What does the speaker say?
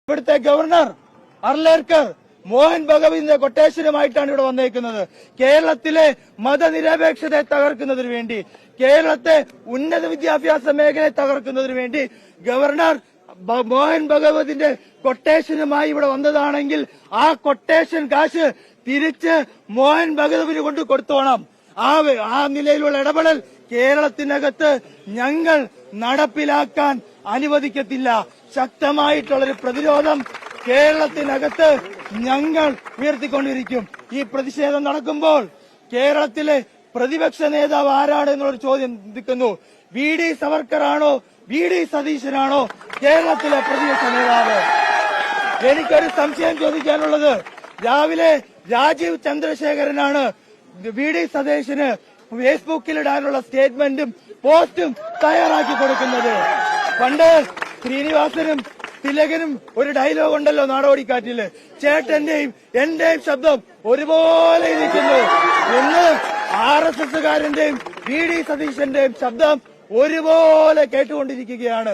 ഇവിടുത്തെ ഗവർണർ അർലേക്കർ മോഹൻ ഭഗവതിന്റെ കൊട്ടേഷനുമായിട്ടാണ് ഇവിടെ വന്നേക്കുന്നത്. കേരളത്തിലെ മതനിരപേക്ഷതയെ തകർക്കുന്നതിന് വേണ്ടി, കേരളത്തെ ഉന്നത വിദ്യാഭ്യാസ മേഖലയെ തകർക്കുന്നതിന് വേണ്ടി ഗവർണർ മോഹൻ ഭഗവതിന്റെ കൊട്ടേഷനുമായി ഇവിടെ വന്നതാണെങ്കിൽ ആ കൊട്ടേഷൻ കാശ് തിരിച്ച് മോഹൻ ഭഗവതിന് കൊണ്ട് കൊടുത്തോണം. ആ നിലയിലുള്ള ഇടപെടൽ കേരളത്തിനകത്ത് ഞങ്ങൾ നടപ്പിലാക്കാൻ അനുവദിക്കത്തില്ല. ശക്തമായിട്ടുള്ളൊരു പ്രതിരോധം കേരളത്തിനകത്ത് ഞങ്ങൾ ഉയർത്തിക്കൊണ്ടിരിക്കും. ഈ പ്രതിഷേധം നടക്കുമ്പോൾ കേരളത്തിലെ പ്രതിപക്ഷ നേതാവ് ആരാണ് എന്നുള്ളൊരു ചോദ്യം നിൽക്കുന്നു. വി ഡി സവർക്കറാണോ വി ഡി സതീശനാണോ കേരളത്തിലെ പ്രതിപക്ഷ നേതാവ്? എനിക്കൊരു സംശയം ചോദിക്കാനുള്ളത്, രാവിലെ രാജീവ് ചന്ദ്രശേഖരനാണ് വി ഡി സതീശന് ഫേസ്ബുക്കിലിടാനുള്ള സ്റ്റേറ്റ്മെന്റും പോസ്റ്റും തയ്യാറാക്കി കൊടുക്കുന്നത്. പണ്ട് ശ്രീനിവാസനും തിലകനും ഒരു ഡയലോഗ് ഉണ്ടല്ലോ നാടോടിക്കാറ്റില്, ചേട്ടന്റെയും എന്റെയും ശബ്ദം ഒരുപോലെ ഇരിക്കുന്നു എന്ന്. RSSകാരന്റെയും വി ഡി സതീശന്റെയും ശബ്ദം ഒരുപോലെ കേട്ടുകൊണ്ടിരിക്കുകയാണ്.